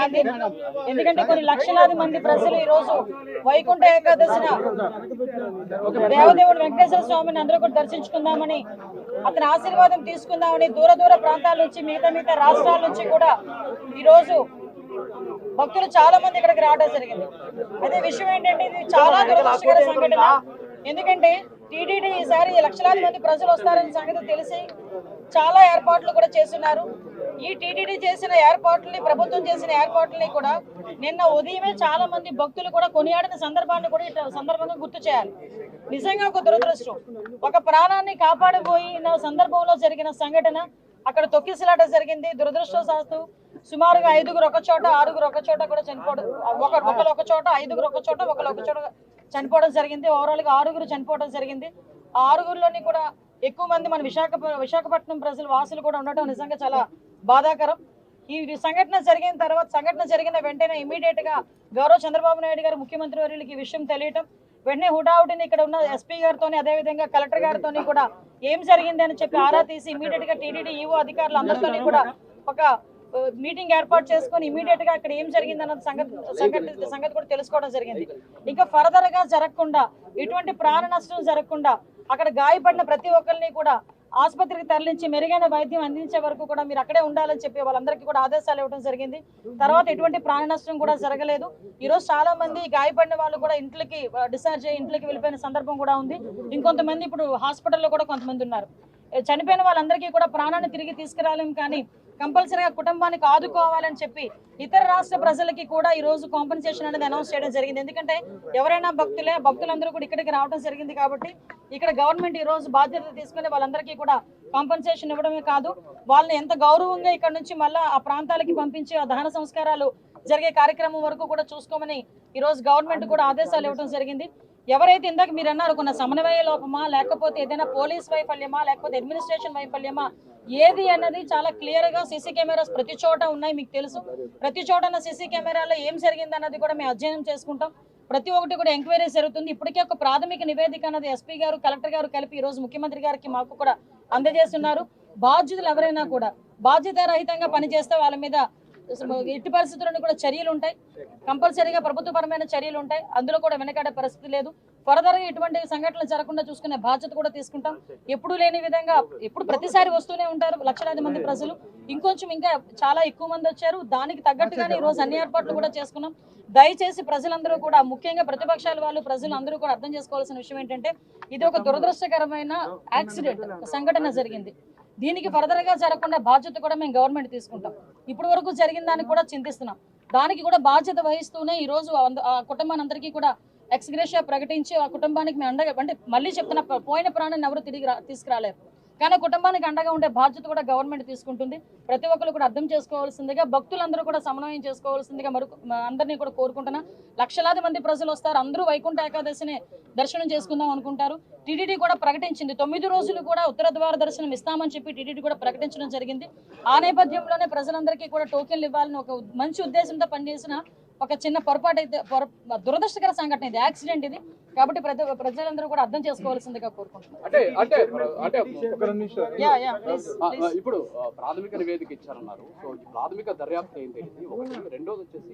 జరిగింది. ఎందుకంటే కొన్ని లక్షలాది మంది ప్రజలు ఈ రోజు వైకుంఠ ఏకాదశిన దేవదేవుడు వెంకటేశ్వర స్వామిని అందరూ కూడా దర్శించుకుందామని, అతని ఆశీర్వాదం తీసుకుందామని దూర దూర ప్రాంతాల నుంచి మిగతా రాష్ట్రాల నుంచి కూడా ఈ రోజు భక్తులు చాలా మంది ఇక్కడికి రావడం జరిగింది. అదే విషయం ఏంటంటే ఇది చాలా దురదృష్టకర సంఘటన. ఎందుకంటే టీటీడీ ఈసారి లక్షలాది మంది ప్రజలు వస్తారని సంగతి తెలిసి చాలా ఏర్పాట్లు కూడా చేస్తున్నారు. ఈ టీటీడీ చేసిన ఏర్పాట్లని, ప్రభుత్వం చేసిన ఏర్పాట్లని కూడా నిన్న ఉదయమే చాలా మంది భక్తులు కూడా కొనియాడిన సందర్భాన్ని కూడా ఈ సందర్భంగా గుర్తు చేయాలి. నిజంగా ఒక దురదృష్టం. ఒక ప్రాణాన్ని కాపాడబోయిన సందర్భంలో జరిగిన సంఘటన, అక్కడ తొక్కిసలాట జరిగింది. దురదృష్టవశాత్తు సుమారుగా 5గురు ఒక చోట, 6గురు ఒక చోట కూడా చనిపోవడం, ఒకరు ఒక చోట, 5గురు ఒక చోట, ఒకరు ఒక చోట చనిపోవడం జరిగింది. ఓవరాల్గా 6గురు చనిపోవడం జరిగింది. ఆ 6గురిలోని కూడా ఎక్కువ మంది మన విశాఖపట్నం ప్రజలు వాసులు కూడా ఉండటం నిజంగా చాలా బాధాకరం. ఈ సంఘటన జరిగిన వెంటనే ఇమీడియట్ గా గౌరవ చంద్రబాబు నాయుడు గారు ముఖ్యమంత్రి వర్యులకి ఈ విషయం తెలియటం, వెంటనే హుటాహుటిని ఇక్కడ ఉన్న ఎస్పీ గారితోని అదేవిధంగా కలెక్టర్ గారితోని కూడా ఏం జరిగింది అని చెప్పి ఆరా తీసి ఇమీడియట్ గా టీటీడీ ఈవో అధికారులు అందరితోని కూడా ఒక మీటింగ్ ఏర్పాటు చేసుకుని ఇమీడియట్ గా అక్కడ ఏం జరిగింది అన్న సంగతి కూడా తెలుసుకోవడం జరిగింది. ఇంకా ఫర్దర్ గా జరగకుండా, ఎటువంటి ప్రాణ నష్టం జరగకుండా అక్కడ గాయపడిన ప్రతి ఒక్కరిని కూడా ఆసుపత్రికి తరలించి మెరుగైన వైద్యం అందించే వరకు కూడా మీరు అక్కడే ఉండాలని చెప్పి వాళ్ళందరికీ కూడా ఆదేశాలు ఇవ్వడం జరిగింది. తర్వాత ఎటువంటి ప్రాణ నష్టం కూడా జరగలేదు. ఈరోజు చాలా మంది గాయపడిన వాళ్ళు కూడా ఇంట్లోకి డిశ్చార్జ్ అయ్యి ఇంట్లోకి వెళ్ళిపోయిన సందర్భం కూడా ఉంది. ఇంకొంతమంది ఇప్పుడు హాస్పిటల్లో కూడా కొంతమంది ఉన్నారు. చనిపోయిన వాళ్ళందరికీ కూడా ప్రాణాన్ని తిరిగి తీసుకురాలేం, కానీ కంపల్సరీగా కుటుంబానికి ఆదుకోవాలని చెప్పి ఇతర రాష్ట్ర ప్రజలకి కూడా ఈ రోజు కాంపెన్సేషన్ అనేది అనౌన్స్ చేయడం జరిగింది. ఎందుకంటే ఎవరైనా భక్తులందరూ కూడా ఇక్కడికి రావడం జరిగింది కాబట్టి ఇక్కడ గవర్నమెంట్ ఈ రోజు బాధ్యత తీసుకుని వాళ్ళందరికీ కూడా కాంపెన్సేషన్ ఇవ్వడమే కాదు, వాళ్ళని ఎంత గౌరవంగా ఇక్కడ నుంచి మళ్ళీ ఆ ప్రాంతాలకి పంపించి ఆ దహన సంస్కారాలు జరిగే కార్యక్రమం వరకు కూడా చూసుకోమని ఈ రోజు గవర్నమెంట్ కూడా ఆదేశాలు ఇవ్వడం జరిగింది. ఎవరైతే ఇందాక మీరు అన్నారు కొన్న సమన్వయ లోపమా, లేకపోతే ఏదైనా పోలీస్ వైఫల్యమా, లేకపోతే అడ్మినిస్ట్రేషన్ వైఫల్యమా, ఏది అన్నది చాలా క్లియర్ గా సీసీ కెమెరాస్ ప్రతి చోట ఉన్నాయి. మీకు తెలుసు, ప్రతి చోట సీసీ కెమెరాలో ఏం జరిగింది అన్నది కూడా మేము అధ్యయనం చేసుకుంటాం. ప్రతి ఒక్కటి కూడా ఎంక్వైరీ జరుగుతుంది. ఇప్పటికే ఒక ప్రాథమిక నివేదిక అన్నది ఎస్పీ గారు, కలెక్టర్ గారు కలిపి ఈ రోజు ముఖ్యమంత్రి గారికి మాకు కూడా అందజేస్తున్నారు. బాధ్యులు ఎవరైనా కూడా బాధ్యతారహితంగా పనిచేస్తే వాళ్ళ మీద ఎట్టి పరిస్థితులను కూడా చర్యలు ఉంటాయి. కంపల్సరీగా ప్రభుత్వపరమైన చర్యలు ఉంటాయి. అందులో కూడా వెనకాడే పరిస్థితి లేదు. ఫర్దర్ గా ఇటువంటి సంఘటనలు జరగకుండా చూసుకునే బాధ్యత కూడా తీసుకుంటాం. ఎప్పుడు లేని విధంగా ఎప్పుడు ప్రతిసారి వస్తూనే ఉంటారు లక్షలాది మంది ప్రజలు. ఇంకా చాలా ఎక్కువ మంది వచ్చారు. దానికి తగ్గట్టుగానే ఈ రోజు అన్ని ఏర్పాట్లు కూడా చేసుకున్నాం. దయచేసి ప్రజలందరూ కూడా, ముఖ్యంగా ప్రతిపక్షాల వాళ్ళు, ప్రజలు అందరూ కూడా అర్థం చేసుకోవాల్సిన విషయం ఏంటంటే ఇది ఒక దురదృష్టకరమైన యాక్సిడెంట్ సంఘటన జరిగింది. దీనికి ఫర్దర్ గా జరగకుండా బాధ్యత కూడా మేము గవర్నమెంట్ తీసుకుంటాం. ఇప్పటి వరకు జరిగిన దానికి కూడా చింతిస్తున్నాం. దానికి కూడా బాధ్యత వహిస్తూనే ఈ రోజు ఆ కుటుంబానందరికీ కూడా ఎక్స్గ్రేషియా ప్రకటించి ఆ కుటుంబానికి మేము అండగా, అంటే మళ్ళీ చెప్తున్నా, పోయిన ప్రాణాన్ని ఎవరు తిరిగి తీసుకురాలేరు, కానీ కుటుంబానికి అండగా ఉండే బాధ్యత కూడా గవర్నమెంట్ తీసుకుంటుంది. ప్రతి ఒక్కరు కూడా అర్థం చేసుకోవాల్సిందిగా, భక్తులందరూ కూడా సమన్వయం చేసుకోవాల్సిందిగా అందరినీ కూడా కోరుకుంటున్నా. లక్షలాది మంది ప్రజలు వస్తారు, అందరూ వైకుంఠ ఏకాదశిని దర్శనం చేసుకుందాం అనుకుంటారు. టీటీడీ కూడా ప్రకటించింది 9 రోజులు కూడా ఉత్తర ద్వార దర్శనం ఇస్తామని చెప్పి టీటీడీ కూడా ప్రకటించడం జరిగింది. ఆ నేపథ్యంలోనే ప్రజలందరికీ కూడా టోకెన్లు ఇవ్వాలని ఒక మంచి ఉద్దేశంతో పనిచేసిన ఒక చిన్న పొరపాటు అయితే, దురదృష్టకర సంఘటన ఇది, యాక్సిడెంట్ ఇది. కాబట్టి ప్రజలందరూ కూడా అర్థం చేసుకోవాల్సిందిగా కోరుకుంటున్నాను. ఇప్పుడు ప్రాథమిక నివేదిక ఇచ్చారన్నారు. సో ఈ ప్రాథమిక దర్యాప్తు ఏంటి? ఒకటి, రెండోది వచ్చేసి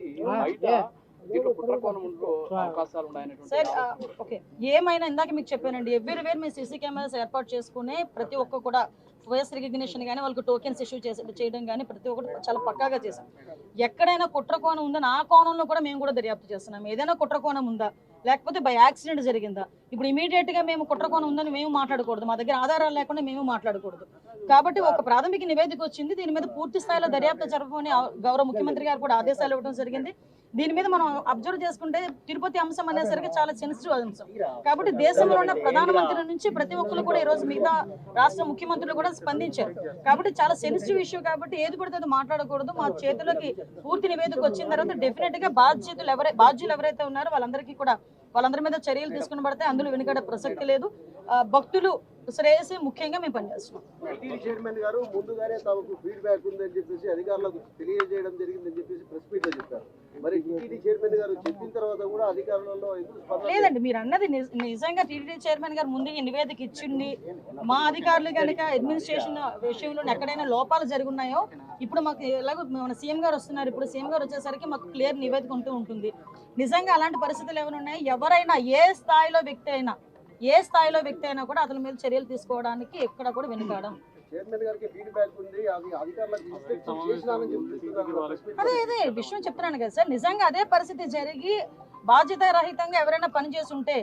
ఏమైనా ఇందాక మీకు చెప్పానండి, ఎవ్రీవేర్ మేము సీసీ కెమెరాస్ ఏర్పాటు చేసుకునే ప్రతి ఒక్క కూడా వాయిస్ రికగ్నిషన్ కానీ వాళ్ళకి టోకెన్స్ ఇష్యూ చేయడం కానీ ప్రతి ఒక్కటి చాలా పక్కాగా చేసాం. ఎక్కడైనా కుట్ర కోణం ఉందని ఆ కోణంలో కూడా మేము కూడా దర్యాప్తు చేస్తున్నాం. ఏదైనా కుట్ర కోణం ఉందా, లేకపోతే బై యాక్సిడెంట్ జరిగిందా, ఇప్పుడు ఇమీడియట్ గా మేము కుట్ర కోణం ఉందని మేము మాట్లాడకూడదు, మా దగ్గర ఆధారాలు లేకుండా మేము మాట్లాడకూడదు. కాబట్టి ఒక ప్రాథమిక నివేదిక వచ్చింది, దీని మీద పూర్తి స్థాయిలో దర్యాప్తు జరపమని గౌరవ ముఖ్యమంత్రి గారు కూడా ఆదేశాలు ఇవ్వడం జరిగింది. దీని మీద మనం అబ్జర్వ్ చేసుకుంటే తిరుపతి అంశం అనేసరికి చాలా సెన్సిటివ్ అంశం. కాబట్టి దేశంలో ఉన్న ప్రధానమంత్రి నుంచి ప్రతి ఒక్కరు కూడా ఈ రోజు మిగతా రాష్ట్ర ముఖ్యమంత్రులు కూడా స్పందించారు. కాబట్టి చాలా సెన్సిటివ్ ఇష్యూ, కాబట్టి ఏది పడితే అది మాట్లాడకూడదు. మా చేతిలోకి పూర్తి నివేదిక వచ్చిన తర్వాత డెఫినెట్ గా బాధ్యులు ఎవరైతే ఉన్నారో వాళ్ళందరికీ కూడా వాళ్ళందరి మీద చర్యలు తీసుకుని పడితే అందులో వెనుకడే ప్రసక్తి లేదు. భక్తులు శ్రేయసి ముఖ్యంగా మేము పనిచేస్తున్నాం. టీటీడీ చైర్మన్ గారు ముందుగానే తమకు ఫీడ్బ్యాక్ ఉందని చెప్పేసి అధికారులకు తెలియజేయడం జరిగిందని చెప్పేసి ప్రెస్ మీట్ లో చెప్పారు. మరి టీటీడీ చైర్మన్ గారు చెప్పిన తర్వాత కూడా అధికారులలో లేదండి, మీరు అన్నది నిజంగా టీటీడీ చైర్మన్ గారు ముందు నివేదిక ఇచ్చింది. మా అధికారులు కనుక అడ్మినిస్ట్రేషన్ విషయంలో ఎక్కడైనా లోపాలు జరుగున్నాయో ఇప్పుడు మాకు ఎలాగో మన సీఎం గారు వస్తున్నారు, ఇప్పుడు సీఎం గారు వచ్చేసరికి మాకు క్లియర్ నివేదిక ఉంటూ ఉంటుంది. నిజంగా అలాంటి పరిస్థితులు ఏమైనా ఉన్నాయి, ఎవరైనా ఏ స్థాయిలో వ్యక్తి అయినా కూడా అతని మీద చర్యలు తీసుకోవడానికి ఎక్కడ కూడా వెనుకాడం. అదే విషయం చెప్తున్నాను కదా సార్, నిజంగా అదే పరిస్థితి జరిగి బాధ్యతారహితంగా ఎవరైనా పనిచేసి ఉంటే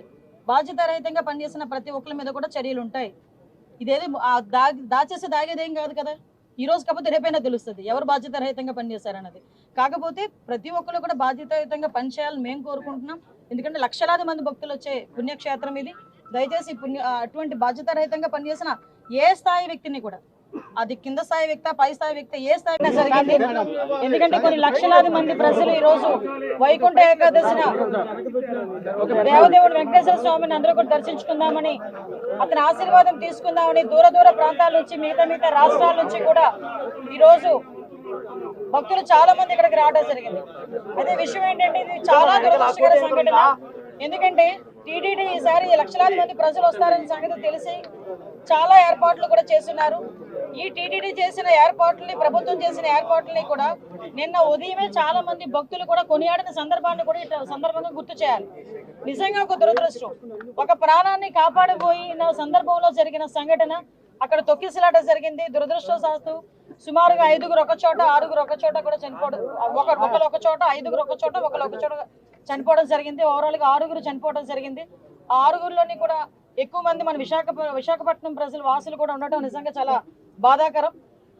బాధ్యతారహితంగా పనిచేసిన ప్రతి ఒక్కరి మీద కూడా చర్యలు ఉంటాయి. ఇదేది దాచేసి దాగేదేం కాదు కదా. ఈ రోజు కాకపోతే రేపైనా తెలుస్తుంది ఎవరు బాధ్యతారహితంగా పనిచేశారన్నది. కాకపోతే ప్రతి ఒక్కరు కూడా బాధ్యతాయుతంగా పనిచేయాలని మేము కోరుకుంటున్నాం. ఎందుకంటే లక్షలాది మంది భక్తులు వచ్చే పుణ్యక్షేత్రం ఇది. దయచేసి అటువంటి బాధ్యతారహితంగా పనిచేసిన ఏ స్థాయి వ్యక్తిని కూడా, అది కింద స్థాయి వ్యక్తి పై స్థాయి వ్యక్తి ఏ స్థాయి జరిగింది. ఎందుకంటే కొన్ని లక్షలాది మంది ప్రజలు ఈ రోజు వైకుంఠ ఏకాదశిన దేవదేవుడు వెంకటేశ్వర స్వామిని అందరూ కూడా దర్శించుకుందామని, అతని ఆశీర్వాదం తీసుకుందామని దూర దూర ప్రాంతాల నుంచి మిగతా రాష్ట్రాల నుంచి కూడా ఈ రోజు భక్తులు చాలా మంది ఇక్కడికి రావడం జరిగింది. అదే విషయం ఏంటంటే ఇది చాలా దురదృష్టకర సంఘటన. ఎందుకంటే టీటీడీ ఈసారి లక్షలాది మంది ప్రజలు వస్తారనే సంగతి తెలిసి చాలా ఏర్పాట్లు కూడా చేస్తున్నారు. ఈ టీటీడీ చేసిన ఏర్పాట్లని, ప్రభుత్వం చేసిన ఏర్పాట్లని కూడా నిన్న ఉదయమే చాలా మంది భక్తులు కూడా కొనియాడిన సందర్భాన్ని కూడా సందర్భంగా గుర్తు చేయాలి. నిజంగా ఒక దురదృష్టం, ఒక ప్రాణాన్ని కాపాడబోయిన సందర్భంలో జరిగిన సంఘటన అక్కడ తొక్కిసలాట జరిగింది. దురదృష్టవశాత్తు సుమారుగా 5గురు ఒక చోట 6గురు ఒక చోట కూడా చనిపోవడం, ఒకరు ఒక చోట 5గురు ఒక చోట ఒకరు ఒక చోట చనిపోవడం జరిగింది. ఓవరాల్ గా 6గురు చనిపోవడం జరిగింది. ఆ 6గురులోని కూడా ఎక్కువ మంది మన విశాఖపట్నం ప్రజలు వాసులు కూడా ఉండటం నిజంగా చాలా బాధాకరం.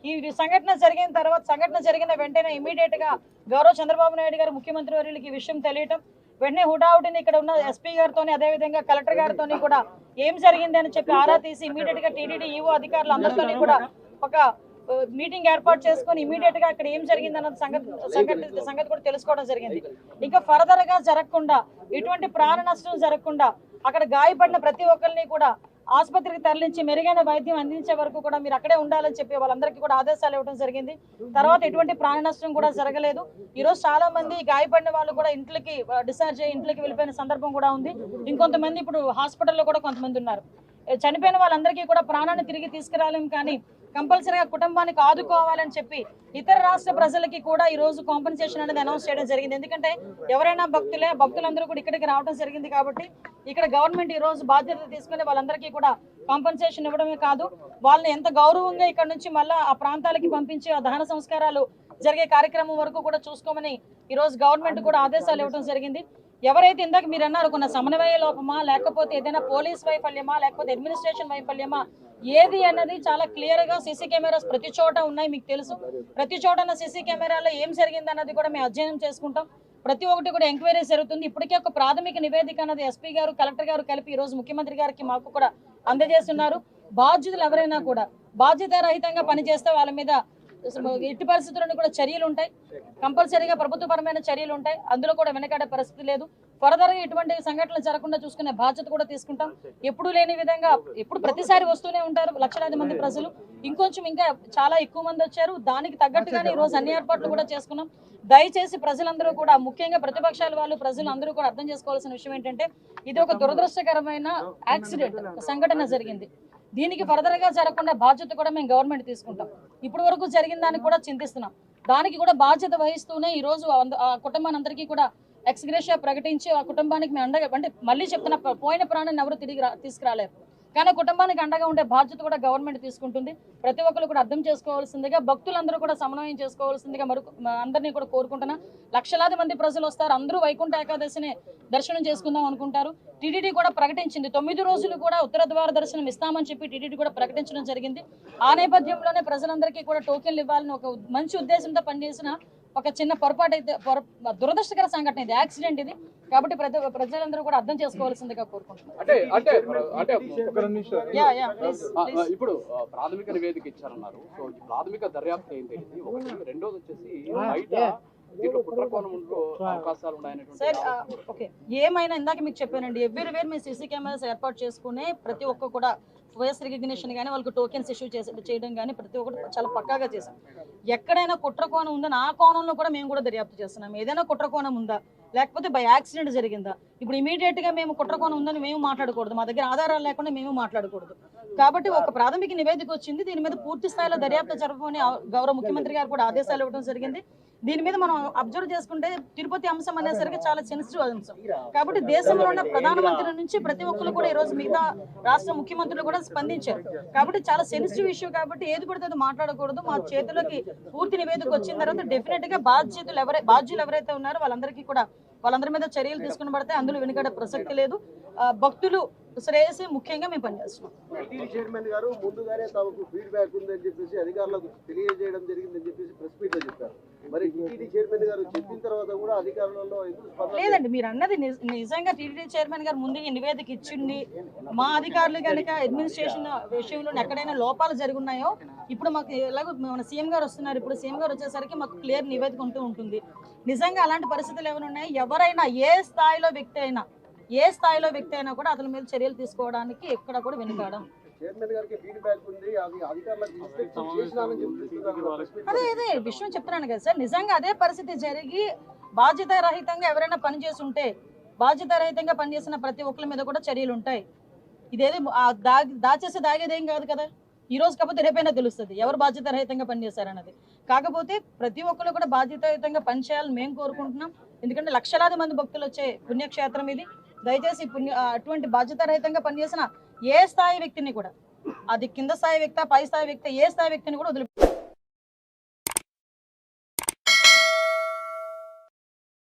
ఈ సంఘటన జరిగిన వెంటనే ఇమీడియట్ గా గౌరవ చంద్రబాబు నాయుడు గారు ముఖ్యమంత్రి వర్యులకి ఈ విషయం తెలియటం, వెంటనే హుటాహుటిని ఇక్కడ ఉన్న ఎస్పీ గారితో అదేవిధంగా కలెక్టర్ గారితో కూడా ఏం జరిగింది అని చెప్పి ఆరా తీసి ఇమీడియట్ గా టీటీడీ ఈవో అధికారులు అందరితో కూడా ఒక మీటింగ్ ఏర్పాటు చేసుకుని ఇమీడియట్ గా అక్కడ ఏం జరిగింది అన్న సంగతి కూడా తెలుసుకోవడం జరిగింది. ఇంకా ఫర్దర్ గా జరగకుండా, ఎటువంటి ప్రాణ నష్టం జరగకుండా అక్కడ గాయపడిన ప్రతి ఒక్కరిని కూడా ఆసుపత్రికి తరలించి మెరుగైన వైద్యం అందించే వరకు కూడా మీరు అక్కడే ఉండాలని చెప్పి వాళ్ళందరికీ కూడా ఆదేశాలు ఇవ్వడం జరిగింది. తర్వాత ఎటువంటి ప్రాణ నష్టం కూడా జరగలేదు. ఈ రోజు చాలా మంది గాయపడిన వాళ్ళు కూడా ఇంట్లోకి డిశ్చార్జ్ అయ్యి ఇంట్లోకి వెళ్ళిపోయిన సందర్భం కూడా ఉంది. ఇంకొంతమంది ఇప్పుడు హాస్పిటల్లో కూడా కొంతమంది ఉన్నారు. చనిపోయిన వాళ్ళందరికీ కూడా ప్రాణాన్ని తిరిగి తీసుకురాలేం, కానీ కంపల్సరీగా కుటుంబానికి ఆదుకోవాలని చెప్పి ఇతర రాష్ట్ర ప్రజలకి కూడా ఈ రోజు కాంపెన్సేషన్ అనేది అనౌన్స్ చేయడం జరిగింది. ఎందుకంటే ఎవరైనా భక్తులందరూ కూడా ఇక్కడికి రావడం జరిగింది కాబట్టి ఇక్కడ గవర్నమెంట్ ఈ రోజు బాధ్యత తీసుకుని వాళ్ళందరికీ కూడా కాంపెన్సేషన్ ఇవ్వడమే కాదు, వాళ్ళని ఎంత గౌరవంగా ఇక్కడ నుంచి మళ్ళీ ఆ ప్రాంతాలకి పంపించి ఆ దహన సంస్కారాలు జరిగే కార్యక్రమం వరకు కూడా చూసుకోమని ఈ రోజు గవర్నమెంట్ కూడా ఆదేశాలు ఇవ్వడం జరిగింది. ఎవరైతే ఇందాక మీరు అన్నారు కొన్న సమన్వయ లోపమా, లేకపోతే ఏదైనా పోలీస్ వైఫల్యమా, లేకపోతే అడ్మినిస్ట్రేషన్ వైఫల్యమా, ఏది అన్నది చాలా క్లియర్ గా సీసీ కెమెరాస్ ప్రతి చోట ఉన్నాయి. మీకు తెలుసు, ప్రతి చోట సీసీ కెమెరాలో ఏం జరిగింది అన్నది కూడా మేము అధ్యయనం చేసుకుంటాం. ప్రతి ఒక్కటి కూడా ఎంక్వైరీ జరుగుతుంది. ఇప్పటికే ఒక ప్రాథమిక నివేదిక అన్నది ఎస్పీ గారు కలెక్టర్ గారు కలిపి ఈ రోజు ముఖ్యమంత్రి గారికి మాకు కూడా అందజేస్తున్నారు. బాధ్యులు ఎవరైనా కూడా బాధ్యతారహితంగా పనిచేస్తే వాళ్ళ మీద ఎట్టి పరిస్థితులను కూడా చర్యలు ఉంటాయి. కంపల్సరీగా ప్రభుత్వపరమైన చర్యలు ఉంటాయి. అందులో కూడా వెనకాడే పరిస్థితి లేదు. ఫర్దర్ గా ఇటువంటి సంఘటనలు జరగకుండా చూసుకునే బాధ్యత కూడా తీసుకుంటాం. ఎప్పుడు లేని విధంగా ఎప్పుడు ప్రతిసారి వస్తూనే ఉంటారు లక్షలాది మంది ప్రజలు. ఇంకొంచెం ఇంకా చాలా ఎక్కువ మంది వచ్చారు. దానికి తగ్గట్టుగానే ఈ రోజు అన్ని ఏర్పాట్లు కూడా చేసుకున్నాం. దయచేసి ప్రజలందరూ కూడా, ముఖ్యంగా ప్రతిపక్షాల వాళ్ళు, ప్రజలు అందరూ కూడా అర్థం చేసుకోవాల్సిన విషయం ఏంటంటే ఇది ఒక దురదృష్టకరమైన యాక్సిడెంట్ సంఘటన జరిగింది. దీనికి ఫర్దర్ గా జరగకుండా బాధ్యత కూడా మేము గవర్నమెంట్ తీసుకుంటాం. ఇప్పటి వరకు జరిగిన దానికి కూడా చింతిస్తున్నాం. దానికి కూడా బాధ్యత వహిస్తూనే ఈ రోజు ఆ కుటుంబానందరికీ కూడా ఎక్స్గ్రేషియా ప్రకటించి ఆ కుటుంబానికి మేము అండగా, అంటే మళ్ళీ చెప్తున్నా, పోయిన ప్రాణాన్ని ఎవరు తిరిగి తీసుకురాలేరు, కానీ కుటుంబానికి అండగా ఉండే బాధ్యత కూడా గవర్నమెంట్ తీసుకుంటుంది. ప్రతి ఒక్కరు కూడా అర్థం చేసుకోవాల్సిందిగా, భక్తులందరూ కూడా సమన్వయం చేసుకోవాల్సిందిగా అందరినీ కూడా కోరుకుంటున్నా. లక్షలాది మంది ప్రజలు వస్తారు, అందరూ వైకుంఠ ఏకాదశిని దర్శనం చేసుకుందాం అనుకుంటారు. టీటీడీ కూడా ప్రకటించింది 9 రోజులు కూడా ఉత్తర ద్వార దర్శనం ఇస్తామని చెప్పి టీటీడీ కూడా ప్రకటించడం జరిగింది. ఆ నేపథ్యంలోనే ప్రజలందరికీ కూడా టోకెన్లు ఇవ్వాలని ఒక మంచి ఉద్దేశంతో పనిచేసిన ఒక చిన్న పొరపాటు అయితే, దురదృష్టకర సంఘటన ఇది, యాక్సిడెంట్ ఇది. కాబట్టి ప్రజలందరూ కూడా అర్థం చేసుకోవాల్సిందిగా కోరుకుంటున్నారు. ఇప్పుడు ప్రాథమిక నివేదిక ఇచ్చారన్నారు. సో ఈ ప్రాథమిక దర్యాప్తు ఏంటి? ఒకటి, రెండోది వచ్చేసి బయట దీంట్లో కుట్రకోణంలో అవకాశాలు ఉన్నాయనేటువంటి సార్ ఓకే, ఏమైనా ఇందాక మీకు చెప్పానండి, ఎవ్రీవేర్ మేము సీసీ కెమెరాస్ ఏర్పాటు చేసుకునే ప్రతి ఒక్క కూడా ఫేస్ రికగ్నిషన్ కానీ వాళ్ళకి టోకెన్స్ ఇష్యూ చేయడం కానీ ప్రతి ఒక్కటి చాలా పక్కాగా చేశాం. ఎక్కడైనా కుట్ర కోణం ఉందని ఆ కోణంలో కూడా మేము కూడా దర్యాప్తు చేస్తున్నాం. ఏదైనా కుట్ర కోణం ఉందా, లేకపోతే బై యాక్సిడెంట్ జరిగిందా, ఇప్పుడు ఇమీడియట్ గా మేము కుట్ర కోణం ఉందని మేము మాట్లాడకూడదు, మా దగ్గర ఆధారాలు లేకుండా మేము మాట్లాడకూడదు. కాబట్టి ఒక ప్రాథమిక నివేదిక వచ్చింది, దీని మీద పూర్తి స్థాయిలో దర్యాప్తు జరపమని గౌరవ ముఖ్యమంత్రి గారు కూడా ఆదేశాలు ఇవ్వడం జరిగింది. దీని మీద మనం అబ్జర్వ్ చేసుకుంటే తిరుపతి అంశం అనేసరికి చాలా సెన్సిటివ్ అంశం కాబట్టి దేశంలో ఉన్న ప్రధానమంత్రి నుంచి ప్రతి ఒక్కరు కూడా ఈ రోజు మిగతా రాష్ట్ర ముఖ్యమంత్రులు కూడా స్పందించారు. కాబట్టి చాలా సెన్సిటివ్ ఇష్యూ కాబట్టి ఏది పడితే అది మాట్లాడకూడదు. మా చేతిలోకి పూర్తి నివేదిక వచ్చిన తర్వాత డెఫినెట్ గా బాధ్యులు ఎవరైతే ఉన్నారో వాళ్ళందరి మీద చర్యలు తీసుకుని పడితే అందులో వెనుకడే ప్రసక్తి లేదు. భక్తులు శ్రేయసి ముఖ్యంగా మేము పనిచేస్తున్నాం. టీటీడీ చైర్మన్ గారు ముందుగానే తమకు ఫీడ్బ్యాక్ ఉందని చెప్పేసి అధికారులకు తెలియజేయడం జరిగిందని చెప్పేసి ప్రెస్ మీట్ లో చెప్పారు. మరి టీటీడీ చైర్మన్ గారు చెప్పిన తర్వాత కూడా అధికారులలో ఎందుకు స్పందన లేదండి, మీరు అన్నది నిజంగా టీటీడీ చైర్మన్ గారు ముందు ఈ నివేదిక ఇచ్చింది. మా అధికారులు కనుక అడ్మినిస్ట్రేషన్ విషయంలో ఎక్కడైనా లోపాలు జరుగున్నాయో ఇప్పుడు మాకు ఎలాగో మన సీఎం గారు వస్తున్నారు, ఇప్పుడు సీఎం గారు వచ్చేసరికి మాకు క్లియర్ నివేదిక ఉంటూ ఉంటుంది. నిజంగా అలాంటి పరిస్థితులు ఏమైనా ఉన్నాయి, ఎవరైనా ఏ స్థాయిలో వ్యక్తి అయినా కూడా అతని మీద చర్యలు తీసుకోవడానికి ఎక్కడ కూడా వెనుకాడం. చైర్మన్ గారికి ఫీడ్బ్యాక్ ఉంది, అది అధికారులకు ఇన్స్ట్రక్షన్ చేసినారని చెప్తున్నారు. అదే విషయం చెప్తున్నాను కదా సార్, నిజంగా అదే పరిస్థితి జరిగి బాధ్యతారహితంగా ఎవరైనా పనిచేసి ఉంటే బాధ్యతారహితంగా పనిచేసిన ప్రతి ఒక్కరి మీద కూడా చర్యలు ఉంటాయి. ఇదేది దాచేసి దాగేదేం కాదు కదా. ఈ రోజు కాకపోతే రేపైనా తెలుస్తుంది ఎవరు బాధ్యతారహితంగా పనిచేశారన్నది. కాకపోతే ప్రతి ఒక్కరు కూడా బాధ్యతాయుతంగా పనిచేయాలని మేము కోరుకుంటున్నాం. ఎందుకంటే లక్షలాది మంది భక్తులు వచ్చే పుణ్యక్షేత్రం ఇది. దయచేసి అటువంటి బాధ్యతారహితంగా పనిచేసిన ఏ స్థాయి వ్యక్తిని కూడా, అది కింద స్థాయి వ్యక్తి, పై స్థాయి వ్యక్తి, ఏ స్థాయి వ్యక్తిని కూడా వదిలిపెట్టారు.